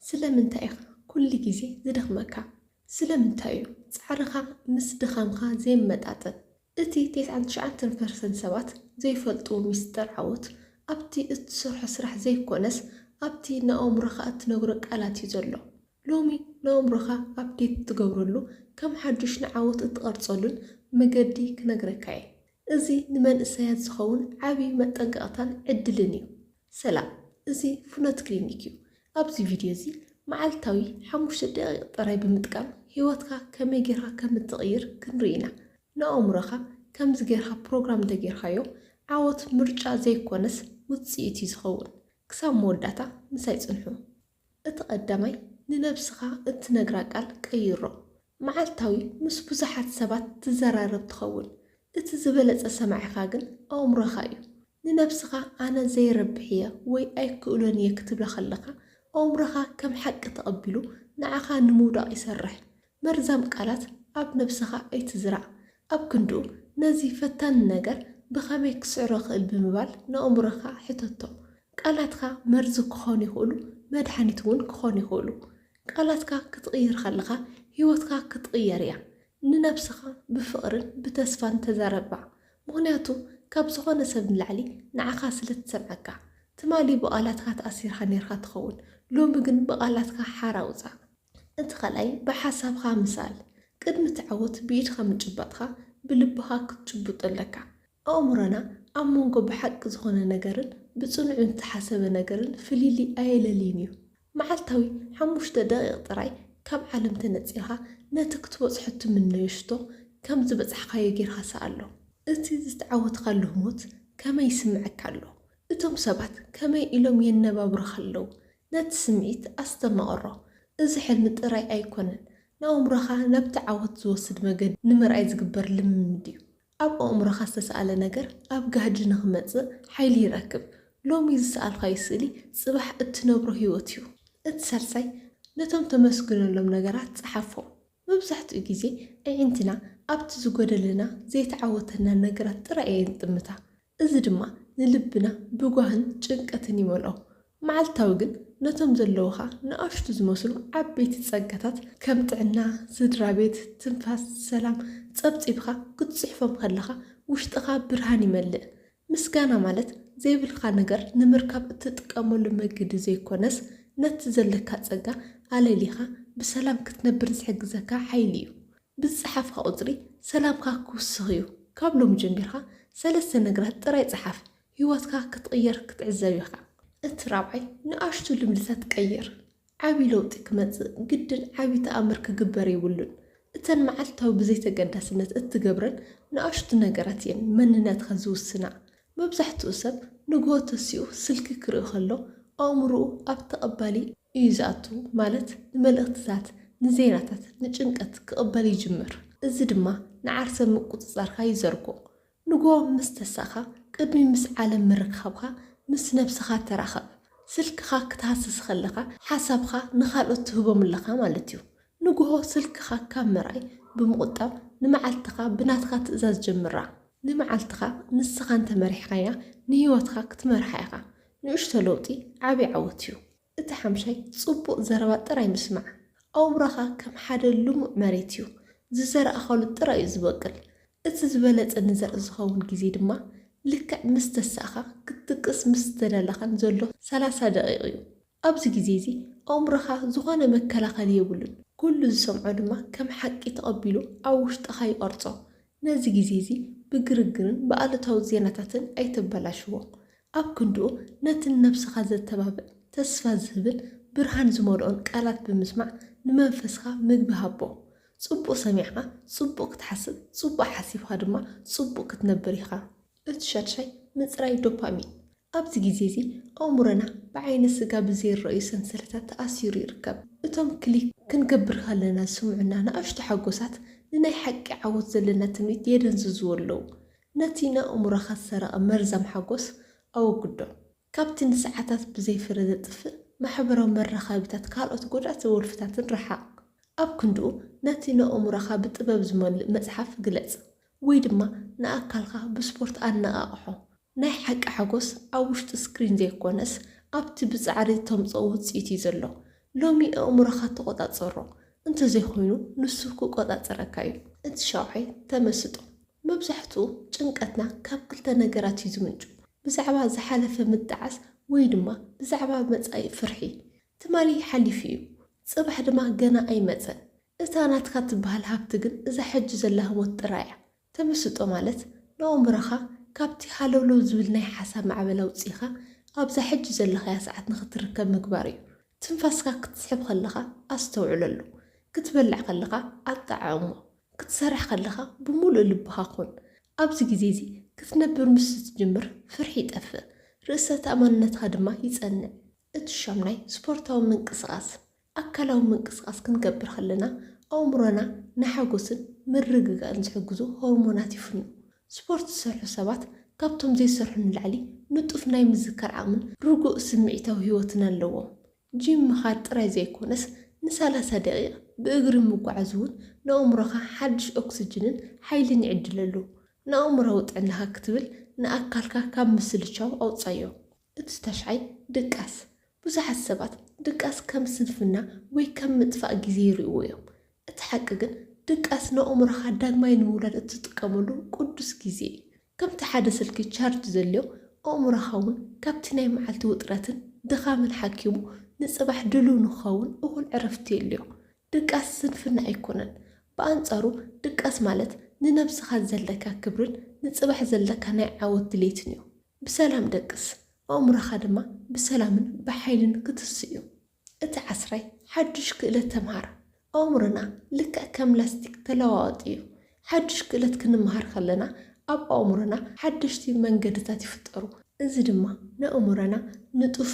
ስለምንታይ ኢኻ ኩሉ ግዜ ዝደኽመካ? ስለምንታይ እዩ ጻዕርኻ ምስ ድኻምካ ዘይመጣጠን? እቲ 99% ሰባት ዘይፈልጡ ሚስጥር ዓወት ኣብቲ እትሰርሖ ስራሕ ዘይኮነስ ኣብቲ ንኣእምሮኻ እትነግሮ ቃላት እዩ ዘሎ። ሎሚ ንኣእምሮኻ ኣፕዴት ትገብረሉ ከም ሓዱሽ ንዓወት እትቐርጸሉን መገዲ ክነግረካ እየ። እዚ ንመንእሰያት ዝኸውን ዓብዪ መጠንቀቕታን ዕድልን እዩ። ሰላም፣ እዚ ፍኖት ክሊኒክ እዩ። ኣብዚ ቪድዮ እዚ መዓልታዊ 5 ደቂቕ ጥራይ ብምጥቃም ህይወትካ ከመይ ጌርካ ከም እትቕይር ክንርኢ ኢና። ንኣእምሮኻ ከምዚ ጌርካ ፕሮግራም እንተጌርካዮ ዓወት ምርጫ ዘይኮነስ ውፅኢት እዩ ዝኸውን። ክሳብ መወዳእታ ምሳይ ጽንሑ። እቲ ቀዳማይ ንነብስኻ እትነግራ ቃል ቀይሮ። መዓልታዊ ምስ ብዙሓት ሰባት ትዘራረብ ትኸውን። እቲ ዝበለጸ ሰማዕኻ ግን ኣእምሮኻ እዩ። ንነብስኻ ኣነ ዘይረብሕ እየ ወይ ኣይክእሎን እየ ክትብላ ከለኻ ኣእምሮኻ ከም ሓቂ ተቐቢሉ ንዓኻ ንምውዳቕ ይሰርሕ። መርዛም ቃላት ኣብ ነብስኻ ኣይትዝራእ። ኣብ ክንድኡ ነዚ ፈታኒ ነገር ብኸመይ ክስዕሮ ክእል ብምባል ንኣእምሮኻ ሕተቶ። ቃላትካ መርዚ ክኾኑ ይኽእሉ፣ መድሓኒት እውን ክኾኑ ይኽእሉ። ቃላትካ ክትቕይር ከለኻ ህይወትካ ክትቕየር እያ። ንነብስኻ ብፍቕርን ብተስፋን ተዛረባ። ምክንያቱ ካብ ዝኾነ ሰብ ንላዕሊ ንዓኻ ስለ ትሰምዐካ። ትማሊ ብቓላትካ ተኣሲርካ ነርካ ትኸውን፣ ሎሚ ግን ብቓላትካ ሓራ ውፃእ። እቲ ኸላይ ብሓሳብካ ምሳል። ቅድሚ ትዓወት ብኢድካ ምጭባጥካ ብልብኻ ክትጭብጦ ኣለካ። ኣእምሮና ኣብ መንጎ ብሓቂ ዝኾነ ነገርን ብጽኑዕ ዝተሓሰበ ነገርን ፍሊሊ ኣየለሊን እዩ። መዓልታዊ 5 ደቂቕ ጥራይ ካብ ዓለም ተነፂኻ ነቲ ክትበፅሖ ትምነዮ ሽቶ ከም ዝበፅሕካዮ ጌርካ ሰኣሎ። እቲ ዝተዓወትካሉ ህሞት ከመይ ይስምዐካ ኣሎ? እቶም ሰባት ከመይ ኢሎም የነባብሩካ ኣለዉ? ነቲ ስምዒት ኣስተማቕሮ። እዚ ሕልሚ ጥራይ ኣይኮነን፣ ንኣእምሮኻ ናብቲ ዓወት ዝወስድ መገዲ ንምርኣይ ዝግበር ልምምድ እዩ። ኣብ ኣእምሮኻ ዝተሰኣለ ነገር ኣብ ጋህዲ ንኽመጽእ ሓይሊ ይረክብ። ሎሚ ዝሰኣልካዮ ስእሊ ጽባሕ እትነብሮ ህይወት እዩ። እቲ ሳልሳይ ነቶም ተመስግነሎም ነገራት ጸሓፎም። መብዛሕትኡ ግዜ ኣዒንትና ኣብቲ ዝጎደለና ዘይተዓወተና ነገራት ጥራይ የንጥምታ። እዚ ድማ ንልብና ብጓህን ጭንቀትን ይመልኦ። መዓልታዊ ግን ነቶም ዘለውኻ ንኣሽቱ ዝመስሉ ዓበይቲ ጸጋታት ከም ጥዕና፣ ስድራ ቤት፣ ትንፋስ፣ ሰላም ጸብጺብካ ክትጽሕፎም ከለኻ ውሽጥኻ ብርሃን ይመልእ። ምስጋና ማለት ዘይብልካ ነገር ንምርካብ እትጥቀመሉ መገዲ ዘይኮነስ ነቲ ዘለካ ጸጋ ኣለሊኻ ብሰላም ክትነብር ዝሕግዘካ ሓይሊ እዩ። ብዝፀሓፍካ ቁፅሪ ሰላምካ ክውስኽ እዩ። ካብ ሎሚ ጀሚርካ 3 ነገራት ጥራይ ፀሓፍ፣ ህይወትካ ክትቕየር ክትዕዘብ ኢኻ። እቲ ራብዓይ ንኣሽቱ ልምድታት ቀይር። ዓብዪ ለውጢ ክመጽእ ግድን ዓብዪ ተኣምር ክግበር ይብሉን። እተን መዓልታዊ ብዘይተገዳስነት እትገብረን ንኣሽቱ ነገራት እየን መንነትካ ዝውስና። መብዛሕትኡ ሰብ ንግሆ ተሲኡ ስልኪ ክርኢ ከሎ ኣእምሮኡ ኣብ ተቐባሊ እዩ ዝኣቱ። ማለት ንመልእኽትታት፣ ንዜናታት፣ ንጭንቀት ክቕበል ይጅምር። እዚ ድማ ንዓርሰ ምቁፅጻርካ ይዘርጎ። ንግሆ ምስ ተሳኻ ቅድሚ ምስ ዓለም ምርካብካ ምስ ነብስኻ ተራኸብ። ስልክኻ ክትሃስስ ከለኻ ሓሳብካ ንኻልኦት ትህቦም ኣለኻ ማለት እዩ። ንግሆ ስልክኻ ካብ ምርኣይ ብምቁጣብ ንመዓልትኻ ብናትካ ትእዛዝ ጀምራ። ንመዓልትኻ ንስኻ እንተመሪሕካያ ንህይወትካ ክትመርሓ ኢኻ። ንእሽቶ ለውጢ ዓብዪ ዓወት እዩ። እቲ ሓምሻይ ጽቡቕ ዘረባ ጥራይ ምስማዕ። ኣእምሮኻ ከም ሓደ ልሙዕ መሬት እዩ። ዝዘረእኻሉ ጥራይ እዩ ዝበቅል። እቲ ዝበለጸ ንዘርኢ ዝኸውን ግዜ ድማ ልክዕ ምስ ተሳእኻ ክትጥቅስ ምስ ዝተደለኻን ዘሎ 30 ደቂቕ እዩ። ኣብዚ ግዜ እዚ ኣእምሮኻ ዝኾነ መከላኸሊ የብሉን። ኩሉ ዝሰምዖ ድማ ከም ሓቂ ተቐቢሉ ኣብ ውሽጥኻ ይቐርጾ። ነዚ ግዜ እዚ ብግርግርን ብኣሉታዊ ዜናታትን ኣይተበላሽዎ። ኣብ ክንድኡ ነቲ ነብስኻ ዘተባብዕ ተስፋ ዝህብን ብርሃን ዝመልኦን ቃላት ብምስማዕ ንመንፈስካ ምግቢ ሃቦ። ጽቡቕ ሰሚዕካ ጽቡቕ ክትሓስብ፣ ጽቡቕ ሓሲብካ ድማ ጽቡቕ ክትነብር ኢኻ። እቲ ሻድሻይ ምጽራይ ዶፓሚን። ኣብዚ ግዜ እዚ ኣእምሮና ብዓይነ ስጋ ብዘይረኣዩ ሰንሰለታት ተኣሲሩ ይርከብ። እቶም ክሊክ ክንገብር ከለና ዝስምዑና ንኣሽቱ ሓጎሳት ንናይ ሓቂ ዓወት ዘለና ትምኒት የደንዝዝዎ ኣለዉ። ነቲ ንኣእምሮኻ ዝሰረቐ መርዛም ሓጎስ ኣወግዶ። ካብቲ ንሰዓታት ብዘይፍረ ዘጥፍእ ማሕበራዊ መራኸቢታት ካልኦት ጎዳእቲ ወልፍታትን ረሓቕ። ኣብ ክንድኡ ነቲ ንኣእምሮኻ ብጥበብ ዝመልእ መጽሓፍ ግለጽ፣ ወይ ድማ ንኣካልካ ብስፖርት ኣነቓቕሖ። ናይ ሓቂ ሓጎስ ኣብ ውሽጢ ስክሪን ዘይኮነስ ኣብቲ ብጻዕሪ ተምፅኦ ውፅኢት እዩ ዘሎ። لومي أمرخا تقطاصرو انت زي خوينو نسو كقطاصركا እዩ እቲ ሻውዓይ ተመስጦ መብዛሕትኡ ጭንቀትና ካብ ክልተ ነገራት እዩ ዝምንጩ ብዛዕባ ዝሓለፈ ምጥዓስ ወይ ድማ ብዛዕባ መጻኢ ፍርሒ ትማሊ ሓሊፍ እዩ ጽባሕ ድማ ገና ኣይመጸን እታ ናትካ ትበሃል ሃብቲ ግን እዛ ሕጂ ዘላህ ሞት ጥራያ ተመስጦ ማለት ንኣእምሮኻ ካብቲ ሃለውለው ዝብል ናይ ሓሳብ ማዕበል ኣውፂኻ ኣብዛ ሕጂ ዘለኻያ ሰዓት ንኽትርከብ ምግባር እዩ ትንፋስካ ክትስሕብ ከለኻ ኣስተውዕለሉ ክትበልዕ ከለኻ ኣጣዕሞ ክትሰርሕ ከለኻ ብሙሉእ ልብኻ ኩን ኣብዚ ግዜ እዚ ክትነብር ምስ ትጅምር ፍርሒ ይጠፍእ ርእሰ ተኣማንነትካ ድማ ይጸንዕ እቲ ሻምናይ ስፖርታዊ ምንቅስቓስ ኣካላዊ ምንቅስቓስ ክንገብር ከለና ኣእምሮና ንሓጎስን ምርግጋእን ዝሕግዙ ሆርሞናት ይፍኑ ስፖርት ዝሰርሑ ሰባት ካብቶም ዘይሰርሑ ንላዕሊ ንጡፍ ናይ ምዝካር ዓቕምን ርጉእ ስምዒታዊ ህይወትን ኣለዎም ጂም ምኻድ ጥራይ ዘይኮነስ ን30 ደቂቕ ብእግሪ ምጓዓዝ እውን ንኣእምሮኻ ሓድሽ ኦክሲጅንን ሓይልን ይዕድለሉ ንኣእምሮዊ ጥዕናኻ ክትብል ንኣካልካ ካብ ምስልቻው ኣውፃዮ እቲ ተሻዓይ ድቃስ ብዙሓት ሰባት ድቃስ ከም ስንፍና ወይ ከም ምጥፋእ ግዜ ይርእይዎ እዮም እቲ ሓቂ ግን ድቃስ ንኣእምሮኻ ዳግማይ ንምውላድ እትጥቀመሉ ቅዱስ ግዜ ከምቲ ሓደ ስልኪ ቻርጅ ዘልዮ ኣእምሮኻ እውን ካብቲ ናይ መዓልቲ ውጥረትን ድኻምን ሓኪሙ ንጽባሕ ድሉው ንኸውን እኹል ዕረፍቲ የልዮ ድቃስ ስንፍና ኣይኮነን ብኣንጻሩ ድቃስ ማለት ንነብስኻ ዘለካ ክብርን ንጽባሕ ዘለካ ናይ ዓወት ድሌትን እዩ ብሰላም ደቅስ ኣእምሮኻ ድማ ብሰላምን ብሓይልን ክትስእዩ እቲ ዓስራይ ሓድሽ ክእለት ተምሃር ኣእምሮና ልክዕ ከም ላስቲክ ተለዋዋጢ እዩ ሓድሽ ክእለት ክንምሃር ከለና ኣብ ኣእምሮና ሓድሽቲ መንገድታት ይፍጠሩ እዚ ድማ ንኣእምሮና ንጡፍ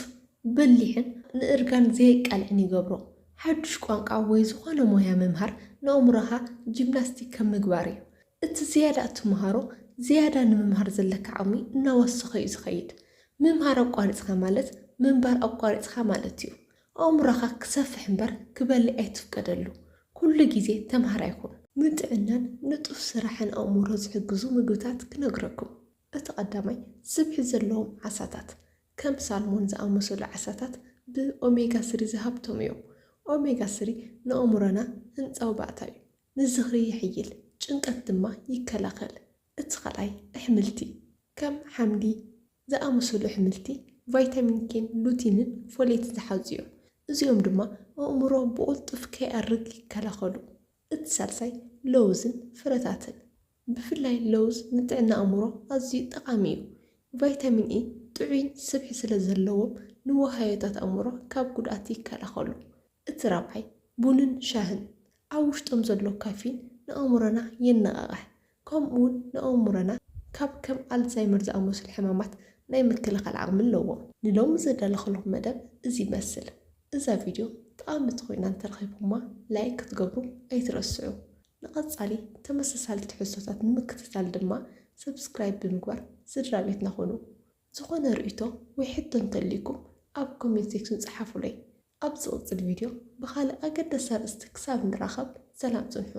በሊሕን ንእርጋን ዘይቃልዕን ይገብሮ ሓድሽ ቋንቋ ወይ ዝኾነ ሞያ ምምሃር ንኣእምሮኻ ጂምናስቲክ ከም ምግባር እዩ እቲ ዝያዳ እትምሃሮ ዝያዳ ንምምሃር ዘለካ ዓቕሚ እናወሰኸ እዩ ዝኸይድ ምምሃር ኣቋሪፅካ ማለት ምንባር ኣቋሪፅካ ማለት እዩ ኣእምሮኻ ክሰፍሕ እምበር ክበልዕ ኣይትፍቀደሉ ኩሉ ግዜ ተምሃር ኣይኹን ንጥዕናን ንጡፍ ስራሕን ኣእምሮ ዝሕግዙ ምግብታት ክነግረኩም እቲ ቀዳማይ ስብሒ ዘለዎም ዓሳታት ከም ሳልሞን ዝኣመሰሉ ዓሳታት ብኦሜጋ 3 ዝሃብቶም እዮም ኦሜጋ 3 ንኣእምሮና ህንፃው ባእታ እዩ ንዝኽሪ ይሕይል ጭንቀት ድማ ይከላኸል እቲ ካልኣይ ኣሕምልቲ ከም ሓምሊ ዝኣመሰሉ ኣሕምልቲ ቫይታሚን ኬን ሉቲንን ፎሌትን ዝሓዙ እዮም እዚኦም ድማ ኣእምሮ ብቕልጡፍ ከይኣርግ ይከላኸሉ እቲ ሳልሳይ ለውዝን ፍረታትን ብፍላይ ለውዝ ንጥዕና ኣእምሮ ኣዝዩ ጠቓሚ እዩ ቫይታሚን ኢ ጥዑይን ስብሒ ስለ ዘለዎም ንወሃዮታት ኣእምሮ ካብ ጉድኣት ይከላኸሉ እቲ ራብዓይ ቡንን ሻህን ኣብ ውሽጦም ዘሎ ካፊን ንኣእምሮና የነቓቕሕ ከምኡውን ንኣእምሮና ካብ ከም ኣልዛይመር ዝኣመሰሉ ሕማማት ናይ ምክልኻል ዓቕሚ ኣለዎም ንሎሚ ዘዳለኸለኹም መደብ እዚ ይመስል እዛ ቪድዮ ጠቓሚት ኮይና እንተረኺብኩማ ላይክ ክትገብሩ ኣይትረስዑ ንቐጻሊ ተመሳሳሊ ትሕዝቶታት ንምክትታል ድማ ሰብስክራይብ ብምግባር ስድራ ቤትና ኾኑ ዝኾነ ርእይቶ ወይ ሕቶ እንተልይኩም ኣብ ኮሜንት ሴክሽን ጸሓፉለይ ኣብ ዝቕጽል ቪድዮ ብኻልእ ኣገዳሲ ኣርእስቲ ክሳብ ንራኸብ ሰላም ጽንሑ